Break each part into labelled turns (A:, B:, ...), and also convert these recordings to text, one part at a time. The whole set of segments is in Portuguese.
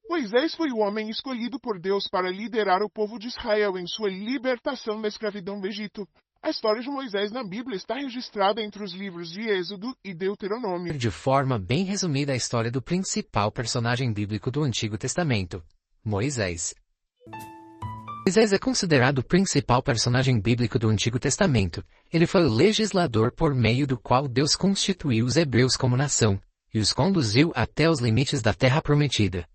A: Moisés foi o homem escolhido por Deus para liderar o povo de Israel em sua libertação da escravidão do Egito. A história de Moisés na Bíblia está registrada entre os livros de Êxodo e Deuteronômio.
B: De forma bem resumida a história do principal personagem bíblico do Antigo Testamento, Moisés. Moisés é considerado o principal personagem bíblico do Antigo Testamento. Ele foi o legislador por meio do qual Deus constituiu os hebreus como nação, e os conduziu até os limites da Terra Prometida.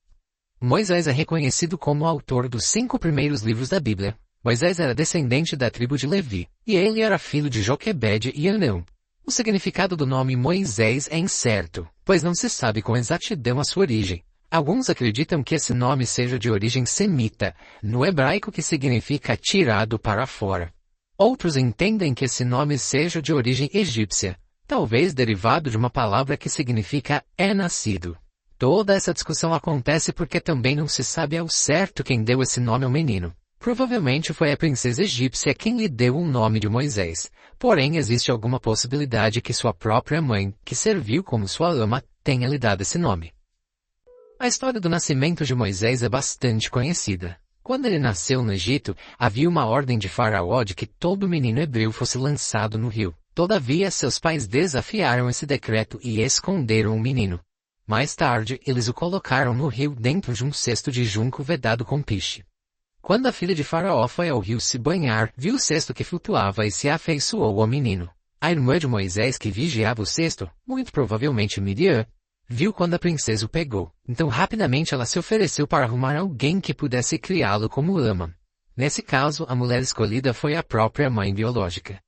B: Moisés é reconhecido como o autor dos 5 primeiros livros da Bíblia. Moisés era descendente da tribo de Levi, e ele era filho de Joquebede e Anão. O significado do nome Moisés é incerto, pois não se sabe com exatidão a sua origem. Alguns acreditam que esse nome seja de origem semita, no hebraico que significa tirado para fora. Outros entendem que esse nome seja de origem egípcia, talvez derivado de uma palavra que significa é nascido. Toda essa discussão acontece porque também não se sabe ao certo quem deu esse nome ao menino. Provavelmente foi a princesa egípcia quem lhe deu o nome de Moisés, porém existe alguma possibilidade que sua própria mãe, que serviu como sua ama, tenha lhe dado esse nome. A história do nascimento de Moisés é bastante conhecida. Quando ele nasceu no Egito, havia uma ordem de Faraó de que todo menino hebreu fosse lançado no rio. Todavia, seus pais desafiaram esse decreto e esconderam o menino. Mais tarde, eles o colocaram no rio dentro de um cesto de junco vedado com piche. Quando a filha de Faraó foi ao rio se banhar, viu o cesto que flutuava e se afeiçoou ao menino. A irmã de Moisés que vigiava o cesto, muito provavelmente Midian, viu quando a princesa o pegou. Então rapidamente ela se ofereceu para arrumar alguém que pudesse criá-lo como ama. Nesse caso, a mulher escolhida foi a própria mãe biológica.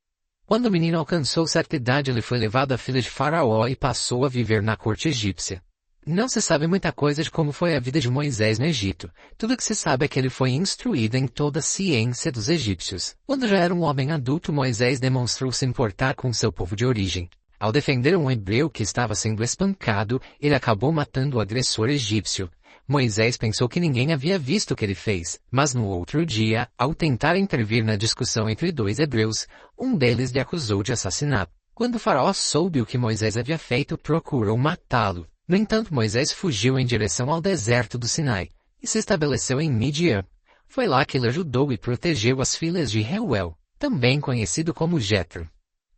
B: Quando o menino alcançou certa idade, ele foi levado à filha de Faraó e passou a viver na corte egípcia. Não se sabe muita coisa de como foi a vida de Moisés no Egito. Tudo que se sabe é que ele foi instruído em toda a ciência dos egípcios. Quando já era um homem adulto, Moisés demonstrou se importar com seu povo de origem. Ao defender um hebreu que estava sendo espancado, ele acabou matando o agressor egípcio. Moisés pensou que ninguém havia visto o que ele fez, mas no outro dia, ao tentar intervir na discussão entre 2 hebreus, um deles lhe acusou de assassinato. Quando o faraó soube o que Moisés havia feito, procurou matá-lo. No entanto, Moisés fugiu em direção ao deserto do Sinai, e se estabeleceu em Midian. Foi lá que ele ajudou e protegeu as filhas de Reuel, também conhecido como Jetro.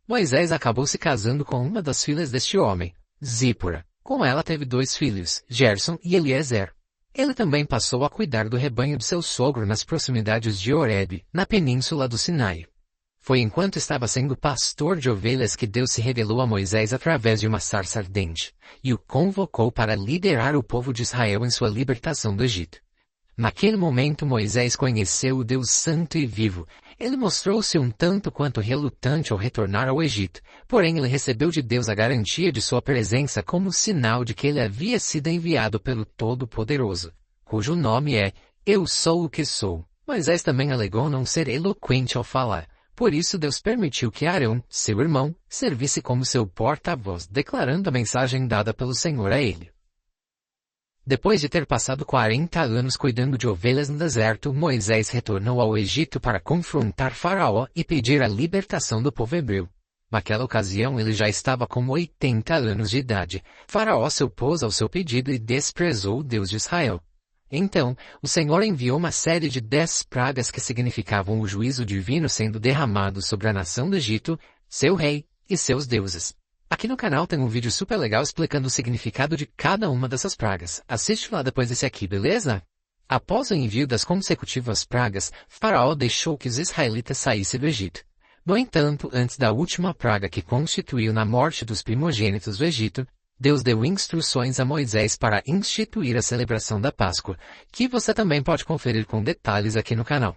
B: Moisés acabou se casando com uma das filhas deste homem, Zípora. Com ela teve 2 filhos, Gerson e Eliezer. Ele também passou a cuidar do rebanho de seu sogro nas proximidades de Horebe, na península do Sinai. Foi enquanto estava sendo pastor de ovelhas que Deus se revelou a Moisés através de uma sarça ardente, e o convocou para liderar o povo de Israel em sua libertação do Egito. Naquele momento Moisés conheceu o Deus santo e vivo. Ele mostrou-se um tanto quanto relutante ao retornar ao Egito, porém ele recebeu de Deus a garantia de sua presença como sinal de que ele havia sido enviado pelo Todo-Poderoso, cujo nome é Eu Sou o que Sou. Moisés também alegou não ser eloquente ao falar. Por isso Deus permitiu que Arão, seu irmão, servisse como seu porta-voz, declarando a mensagem dada pelo Senhor a ele. Depois de ter passado 40 anos cuidando de ovelhas no deserto, Moisés retornou ao Egito para confrontar Faraó e pedir a libertação do povo hebreu. Naquela ocasião ele já estava com 80 anos de idade. Faraó se opôs ao seu pedido e desprezou o Deus de Israel. Então, o Senhor enviou uma série de 10 pragas que significavam o juízo divino sendo derramado sobre a nação do Egito, seu rei e seus deuses. Aqui no canal tem um vídeo super legal explicando o significado de cada uma dessas pragas. Assiste lá depois desse aqui, beleza? Após o envio das consecutivas pragas, Faraó deixou que os israelitas saíssem do Egito. No entanto, antes da última praga que constituiu na morte dos primogênitos do Egito, Deus deu instruções a Moisés para instituir a celebração da Páscoa, que você também pode conferir com detalhes aqui no canal.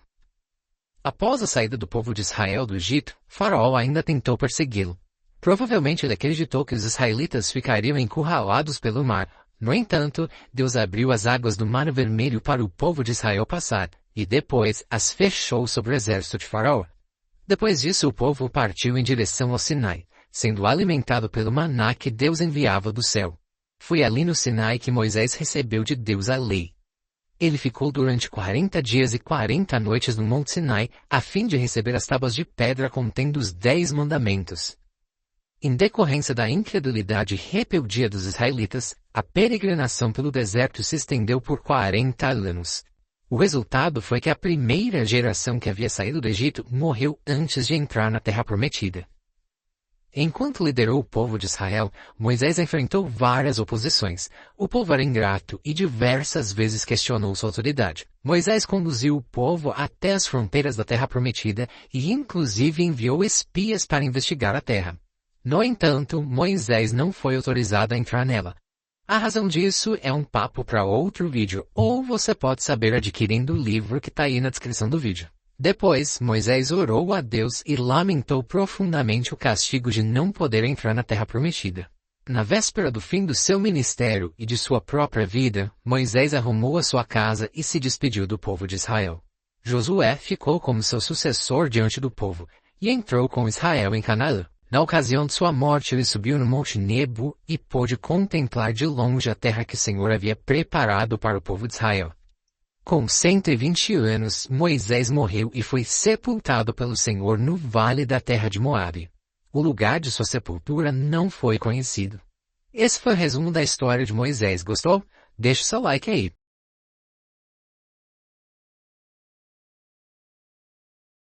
B: Após a saída do povo de Israel do Egito, Faraó ainda tentou persegui-lo. Provavelmente ele acreditou que os israelitas ficariam encurralados pelo mar. No entanto, Deus abriu as águas do Mar Vermelho para o povo de Israel passar, e depois as fechou sobre o exército de Faraó. Depois disso o povo partiu em direção ao Sinai, sendo alimentado pelo maná que Deus enviava do céu. Foi ali no Sinai que Moisés recebeu de Deus a lei. Ele ficou durante 40 dias e 40 noites no Monte Sinai, a fim de receber as tábuas de pedra contendo os 10 mandamentos. Em decorrência da incredulidade e rebeldia dos israelitas, a peregrinação pelo deserto se estendeu por 40 anos. O resultado foi que a primeira geração que havia saído do Egito morreu antes de entrar na Terra Prometida. Enquanto liderou o povo de Israel, Moisés enfrentou várias oposições. O povo era ingrato e diversas vezes questionou sua autoridade. Moisés conduziu o povo até as fronteiras da Terra Prometida e inclusive enviou espias para investigar a terra. No entanto, Moisés não foi autorizado a entrar nela. A razão disso é um papo para outro vídeo, ou você pode saber adquirindo o livro que está aí na descrição do vídeo. Depois, Moisés orou a Deus e lamentou profundamente o castigo de não poder entrar na Terra Prometida. Na véspera do fim do seu ministério e de sua própria vida, Moisés arrumou a sua casa e se despediu do povo de Israel. Josué ficou como seu sucessor diante do povo, e entrou com Israel em Canaã. Na ocasião de sua morte, ele subiu no Monte Nebo e pôde contemplar de longe a terra que o Senhor havia preparado para o povo de Israel. Com 120 anos, Moisés morreu e foi sepultado pelo Senhor no vale da terra de Moabe. O lugar de sua sepultura não foi conhecido. Esse foi o resumo da história de Moisés. Gostou? Deixe seu like aí.